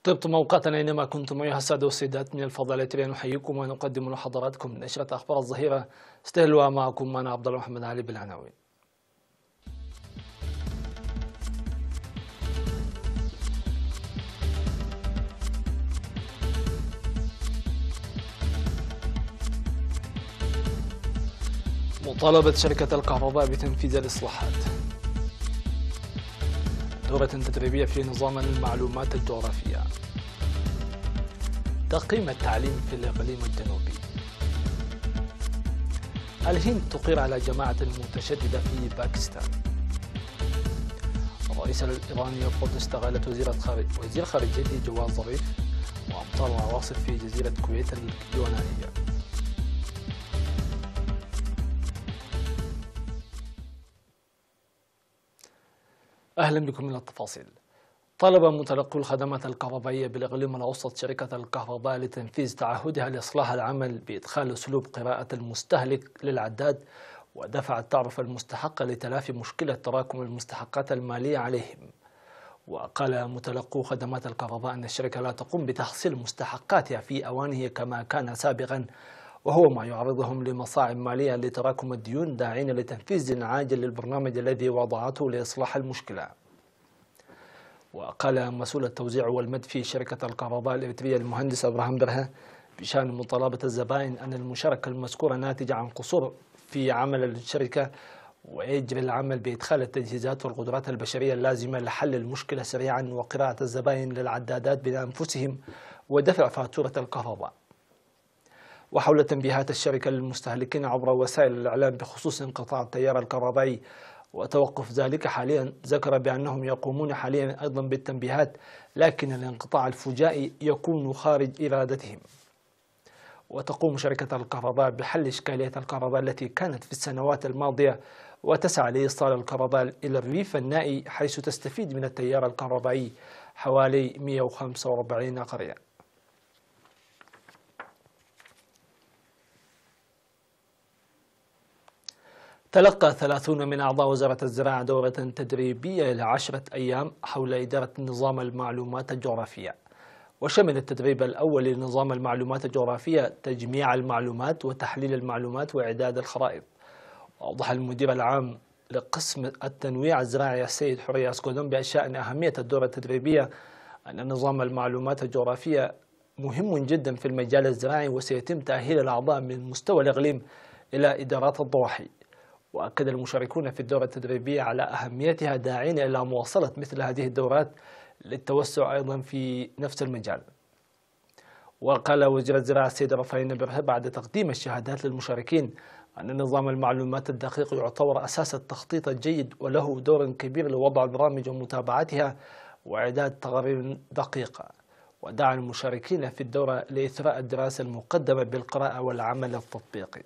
طبتم أوقاتنا أينما كنتم أيها السادة والسيدات. من الفضيلة نحييكم ونقدم لحضراتكم نشرة أخبار الظهيرة. استهلوا معكم أنا عبد الله محمد علي بالعناوين. مطالبة شركة الكهرباء بتنفيذ الإصلاحات. دورة تدريبية في نظام المعلومات الجغرافية. تقييم التعليم في الإقليم الجنوبي. الهند تقير على جماعة متشددة في باكستان. الرئيس الإيراني يرفض استقالة وزير خارجيته جواد ظريف. وأمطار وعواصف في جزيرة كويت اليونانية. أهلا بكم إلى التفاصيل. طلب متلقو الخدمات الكهربائية بالإقليم الأوسط شركة الكهرباء لتنفيذ تعهدها لإصلاح العمل بإدخال أسلوب قراءة المستهلك للعداد ودفع التعرفة المستحقة لتلافي مشكلة تراكم المستحقات المالية عليهم. وقال متلقو خدمات الكهرباء أن الشركة لا تقوم بتحصيل مستحقاتها في أوانه كما كان سابقا، وهو ما يعرضهم لمصاعب مالية لتراكم الديون، داعين لتنفيذ عاجل للبرنامج الذي وضعته لإصلاح المشكلة. وقال مسؤول التوزيع والمد في شركة الكهرباء الإريترية المهندس إبراهيم برهة بشأن مطالبة الزبائن أن المشاركة المذكورة ناتجة عن قصور في عمل الشركة، ويجري العمل بإدخال التجهيزات والقدرات البشرية اللازمة لحل المشكلة سريعا وقراءة الزبائن للعدادات بأنفسهم ودفع فاتورة الكهرباء. وحول تنبيهات الشركة للمستهلكين عبر وسائل الإعلام بخصوص انقطاع التيار الكهربائي وتوقف ذلك حاليا، ذكر بأنهم يقومون حاليا أيضا بالتنبيهات، لكن الانقطاع الفجائي يكون خارج إرادتهم. وتقوم شركة الكهرباء بحل إشكالية الكهرباء التي كانت في السنوات الماضية، وتسعى لإيصال الكهرباء إلى الريف النائي حيث تستفيد من التيار الكهربائي حوالي 145 قرية. تلقى 30 من أعضاء وزارة الزراعة دورة تدريبية ل10 أيام حول إدارة نظام المعلومات الجغرافية، وشمل التدريب الأول لنظام المعلومات الجغرافية تجميع المعلومات وتحليل المعلومات وإعداد الخرائط. وأوضح المدير العام لقسم التنويع الزراعي السيد حرية اسكودون بشأن أهمية الدورة التدريبية أن نظام المعلومات الجغرافية مهم جدا في المجال الزراعي، وسيتم تأهيل الأعضاء من مستوى الإقليم إلى إدارات الضواحي. وأكد المشاركون في الدورة التدريبية على أهميتها، داعين إلى مواصلة مثل هذه الدورات للتوسع أيضا في نفس المجال. وقال وزير الزراعة السيد رفاعين برهة بعد تقديم الشهادات للمشاركين أن نظام المعلومات الدقيق يعتبر أساس التخطيط الجيد، وله دور كبير لوضع البرامج ومتابعتها وإعداد تقارير دقيقة. ودعا المشاركين في الدورة لإثراء الدراسة المقدمة بالقراءة والعمل التطبيقي.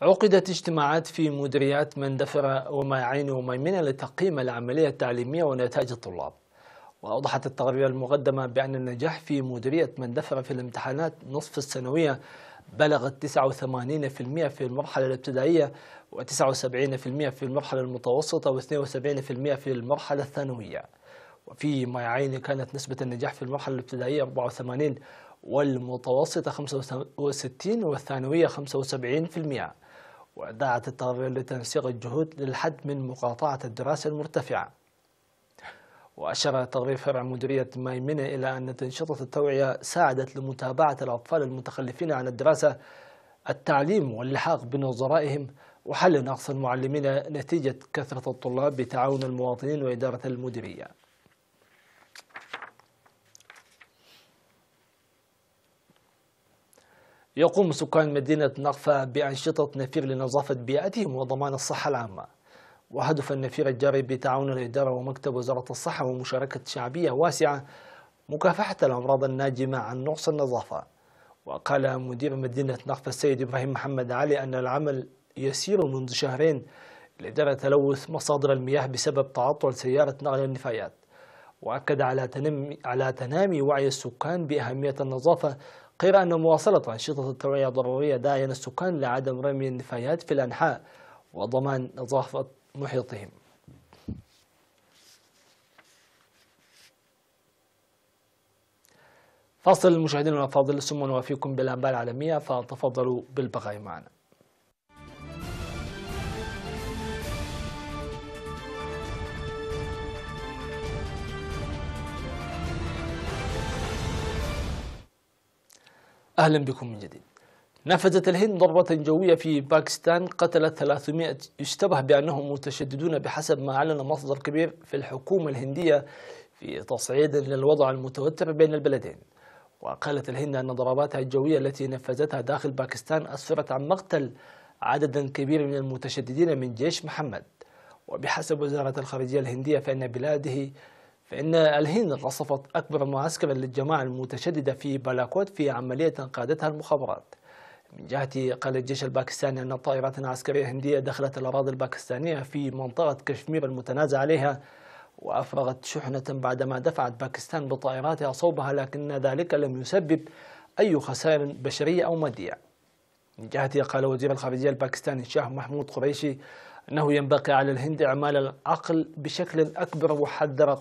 عقدت اجتماعات في مديريات مندفرة وماعين وميمنة لتقييم العملية التعليمية ونتائج الطلاب. وأوضحت التقارير المقدمة بأن النجاح في مديرية مندفرة في الامتحانات نصف السنوية بلغت 89% في المرحلة الابتدائية، و79% في المرحلة المتوسطة، و72% في المرحلة الثانوية. وفي ماعين كانت نسبة النجاح في المرحلة الابتدائية 84%، والمتوسطة 65%، والثانوية 75%. ودعت التقارير لتنسيق الجهود للحد من مقاطعة الدراسة المرتفعة. وأشار تقرير فرع مديرية ميمنة إلى أن أنشطة التوعية ساعدت لمتابعة الأطفال المتخلفين عن الدراسة التعليم واللحاق بنظرائهم، وحل نقص المعلمين نتيجة كثرة الطلاب بتعاون المواطنين وإدارة المديرية. يقوم سكان مدينة نقفة بأنشطة نفير لنظافة بيئتهم وضمان الصحة العامة. وهدف النفير الجاري بتعاون الإدارة ومكتب وزارة الصحة ومشاركة شعبية واسعة مكافحة الأمراض الناجمة عن نقص النظافة. وقال مدير مدينة نقفة السيد إبراهيم محمد علي أن العمل يسير منذ شهرين لإدارة تلوث مصادر المياه بسبب تعطل سيارة نقل النفايات. وأكد على تنامي وعي السكان بأهمية النظافة، غير أن مواصلة أنشطة التوعية ضرورية، داعيا السكان لعدم رمي النفايات في الأنحاء وضمان نظافة محيطهم. فاصل المشاهدين الأفاضل، ثم نوافيكم بالأنباء العالمية، فتفضلوا بالبقاء معنا. أهلا بكم من جديد. نفذت الهند ضربة جوية في باكستان قتلت 300 يشتبه بأنهم متشددون بحسب ما أعلن مصدر كبير في الحكومة الهندية في تصعيد للوضع المتوتر بين البلدين. وقالت الهند أن ضرباتها الجوية التي نفذتها داخل باكستان أسفرت عن مقتل عدد كبير من المتشددين من جيش محمد. وبحسب وزارة الخارجية الهندية فإن الهند قصفت أكبر معسكر للجماعة المتشددة في بالاكوت في عملية قادتها المخابرات. من جهته قال الجيش الباكستاني أن طائرات عسكرية هندية دخلت الأراضي الباكستانية في منطقة كشمير المتنازع عليها وأفرغت شحنة بعدما دفعت باكستان بطائراتها صوبها، لكن ذلك لم يسبب أي خسائر بشرية أو مادية. من جهته قال وزير الخارجية الباكستاني الشاه محمود قريشي أنه ينبغي على الهند إعمال العقل بشكل أكبر، وحذر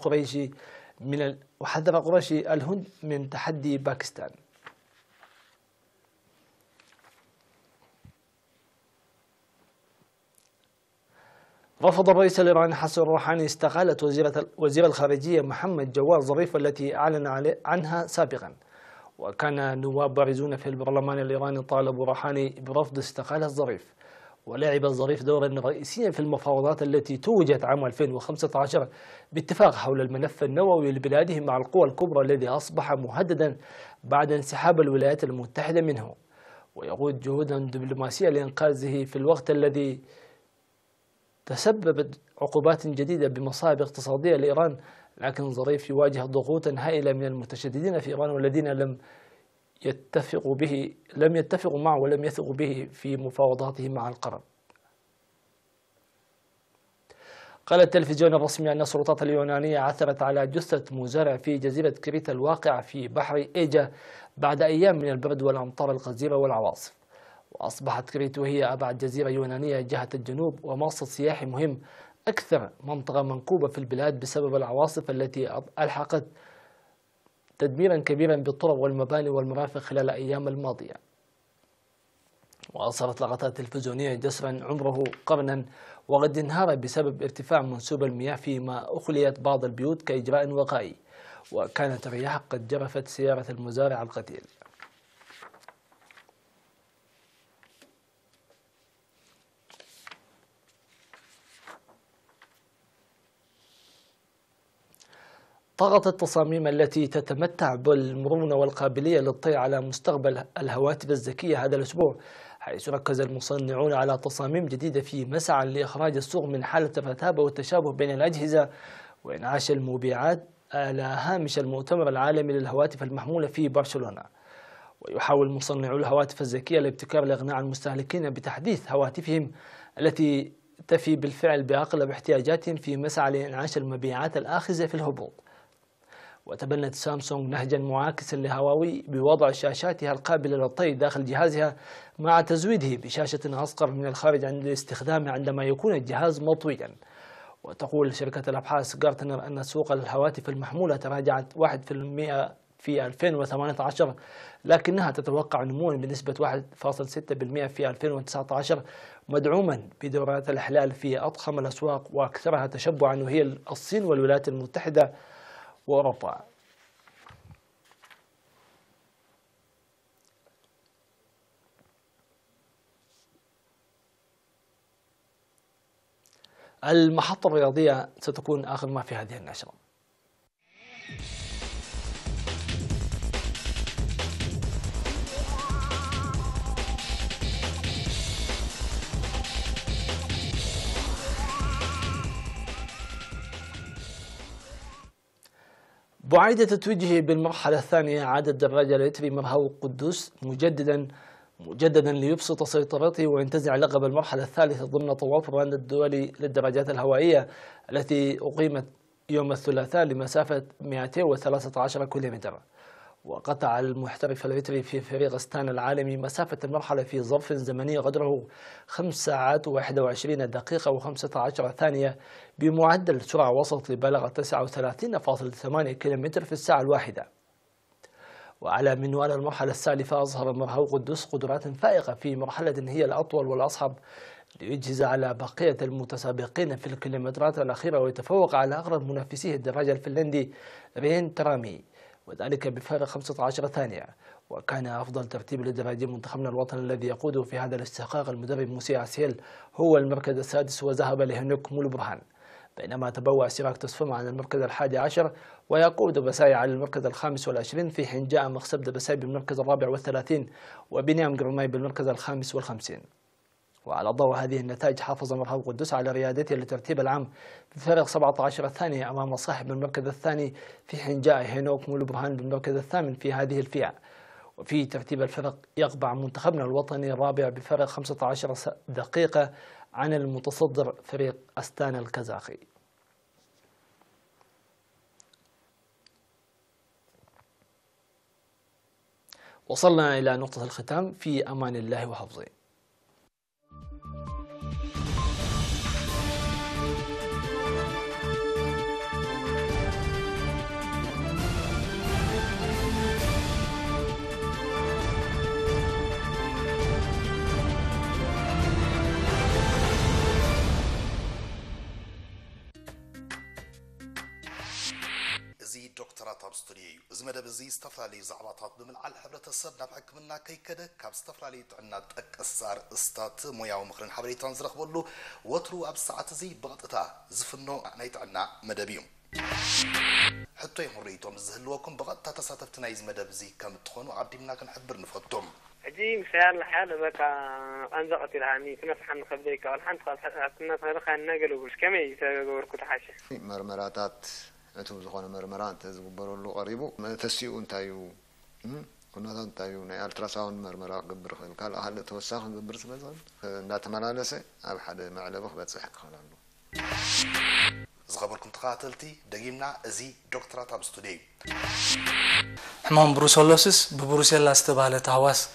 قريشي الهند من تحدي باكستان. رفض الرئيس الإيراني حسن روحاني استقالة وزير الخارجية محمد جواد ظريف التي أعلن عنها سابقا. وكان نواب بارزون في البرلمان الإيراني طالبوا روحاني برفض استقالة ظريف. ولعب الظريف دورا رئيسيا في المفاوضات التي توجت عام 2015 باتفاق حول الملف النووي لبلاده مع القوى الكبرى الذي أصبح مهددا بعد انسحاب الولايات المتحدة منه، ويقود جهودا دبلوماسية لإنقاذه في الوقت الذي تسببت عقوبات جديدة بمصائب اقتصادية لإيران. لكن ظريف يواجه ضغوطا هائلة من المتشددين في إيران والذين لم يتفقوا معه ولم يثقوا به في مفاوضاته مع الغرب. قال التلفزيون الرسمي أن السلطات اليونانية عثرت على جثة مزارع في جزيرة كريت الواقعة في بحر إيجا بعد أيام من البرد والأمطار الغزيرة والعواصف. وأصبحت كريت وهي أبعد جزيرة يونانية جهة الجنوب ومقصد سياحي مهم، أكثر منطقة منكوبة في البلاد بسبب العواصف التي ألحقت تدميرا كبيرا بالطرق والمباني والمرافق خلال الأيام الماضية. وأظهرت لقطات تلفزيونية جسرا عمره قرنا وقد انهار بسبب ارتفاع منسوب المياه، فيما أخليت بعض البيوت كإجراء وقائي. وكانت الرياح قد جرفت سيارة المزارع القتيل. طغت التصاميم التي تتمتع بالمرونة والقابلية للطي على مستقبل الهواتف الذكية هذا الأسبوع، حيث ركز المصنعون على تصاميم جديدة في مسعى لإخراج السوق من حالة الرتابة والتشابه بين الأجهزة وإنعاش المبيعات على هامش المؤتمر العالمي للهواتف المحمولة في برشلونة. ويحاول مصنعو الهواتف الذكية الابتكار لإقناع المستهلكين بتحديث هواتفهم التي تفي بالفعل بأغلب احتياجاتهم في مسعى لإنعاش المبيعات الآخذة في الهبوط. وتبنت سامسونج نهجا معاكسا لهواوي بوضع شاشاتها القابلة للطي داخل جهازها مع تزويده بشاشة أصغر من الخارج عند الاستخدام عندما يكون الجهاز مطويا. وتقول شركة الأبحاث غارتنر أن سوق الهواتف المحمولة تراجعت 1% في 2018، لكنها تتوقع نموا بنسبة 1.6% في 2019 مدعوما بدورات الإحلال في أضخم الأسواق وأكثرها تشبعا وهي الصين والولايات المتحدة وأوروبا. المحطة الرياضية ستكون آخر ما في هذه النشرة. بعد تتويجه بالمرحلة الثانية عاد الدراجة الإتري مرهو قدوس مجددا ليبسط سيطرته وينتزع لقب المرحلة الثالثة ضمن طواف الران الدولي للدراجات الهوائية التي أقيمت يوم الثلاثاء لمسافة 213 كيلومتر. وقطع المحترف الإريتري في فريق أستانا العالمي مسافة المرحلة في ظرف زمني قدره 5 ساعات و21 دقيقة و15 ثانية بمعدل سرعة وسط بلغ 39.8 كيلومتر في الساعة الواحدة. وعلى منوال المرحلة السالفة أظهر مرهو قدوس قدرات فائقة في مرحلة هي الأطول والأصعب ليجهز على بقية المتسابقين في الكيلومترات الأخيرة ويتفوق على أغرب منافسيه الدراجة الفنلندي رين ترامي وذلك بفارق 15 ثانية. وكان أفضل ترتيب لدراجي منتخبنا الوطني الذي يقوده في هذا الاستحقاق المدرب موسى عسيل هو المركز السادس وذهب لهنوك مولبرهان، بينما تبوأ سيراك تصفم على المركز ال11 ويقود دبساي على المركز ال25 في حين جاء مخسب دبساي بالمركز ال34 وبنيام قرماي بالمركز ال55. وعلى ضوء هذه النتائج حافظ مرهو قدوس على ريادته للترتيب العام بفارق 17 ثانية أمام صاحب المركز الثاني في حين جاء هينوك مولبرهان بالمركز الثامن في هذه الفئة. وفي ترتيب الفرق يقبع منتخبنا الوطني الرابع بفارق 15 دقيقة عن المتصدر فريق أستانا الكازاخي. وصلنا إلى نقطة الختام، في أمان الله وحفظه. دكتورات أبستري زمدا بزي استفلالي زعبطات بملعال حبرة السب نبعك منا كي كده كاب استفلالي تعنا تأكسر استات مويا ومخرن حبري تنزرخ بولو وترو أب ساعات زي بغطتا زفنو نايت عنا مدابيوم حتى يمريتهم زهلوكم بغطتا تساتفتنا يزمدا بزي كم تخونوا عبديمنا كنحبر نفتهم عجيب مثال لحالة بقى أنزقت الهامي كنا فحن خبديك والحن كنا خلقنا نقلوا وش كم يتقول كنت حاشة مرمراتات أنتم زخون مرمرات تزبروا له قريبو ما تسيئوا انتايو كنا انتايو ناي التراساوند مرمرا قبر خل قال أهل توساخ قبر سلازان لا تملالسه أب حد معلبه بتصحك خلانو زغبركم تقاتلتي دقيمنا زي دكتورات أبستودي حمام بروسولوسس ببروسيلا استبالة هواس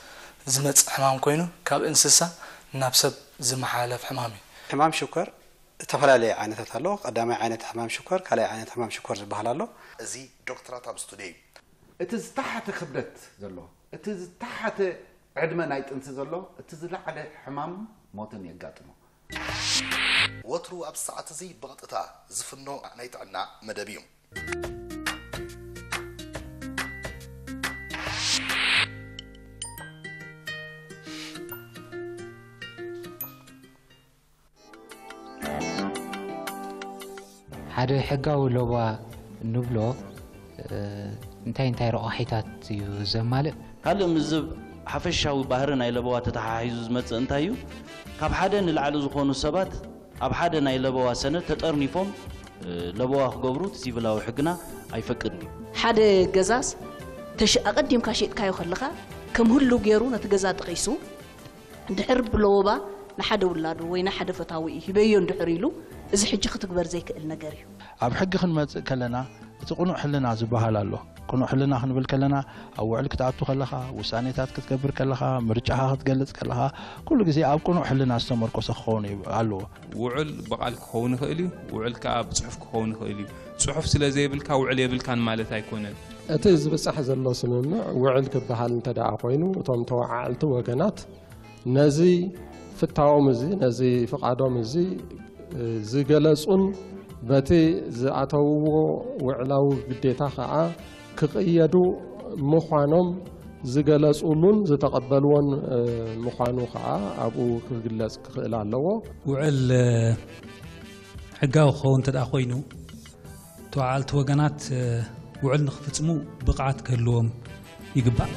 زمت حمام كوينو كاب انسسا نابسب زمحالف حمامي حمام شكر تفلالي عينات هالو قدامي عينات حمام شكر كلا عينات حمام شكر زبهلالو زي دكتورات أبستودي اتز تحت خبرت زلو اتز تحت عدم نايت انت زلو اتز على حمام موتن يقاطمو وترو أب ساعات زي بغطتا زفنو نايت عنا مدابيوم هذا حقاو لوا نبلو انتي رقاحيتات زمالة هل مزب حفشاو بحرنا إلى بوا تتحايز زمت انتايو كاب حدا نلعلو زخونو السبات أب حدا إلى بوا سنة تتقرني فم لبوا قبرو تسيفلاو حقنا أيفكرني حدا جزاز تش أقدم كاشيت كايو خلقها كم هلو جيرو نتجزا تقيسو دحرب لوبا نحدا ولادو وين حدا فتاوي يبين دحريلو إذا حج ختكبر زي كألنا جريو. أب حق خدمة كلنا تقولون حلنا زبها لله كونوا حلنا خنبل كلنا أو علك تعبتوا خلها وسانيتات كتكبر كلها مرجعها تجلس كلها كل جزء أب كونوا حلنا استمر كوسخوني علو. وعل بقال كون خيلي وعل كاب صحف كون خيلي صحف سلازي بالك وعلي بالكان مالته يكون. أتيز بس أحزن الله سنونا وعل كبحال انت دعوينه وتم توعلت وجنات نزي في التعاوم زي نزي في قعدهم زي زجلسون بتي زعتوا وعلاو بديتا خاء كقيادو مخانم زجلسون زتقبلون مخانو خاء أبو كجلس كقلالو وعل حقاو خون تدأخوينو توعلت وجنات وعل نخفتمو بقعت كلهم يقبل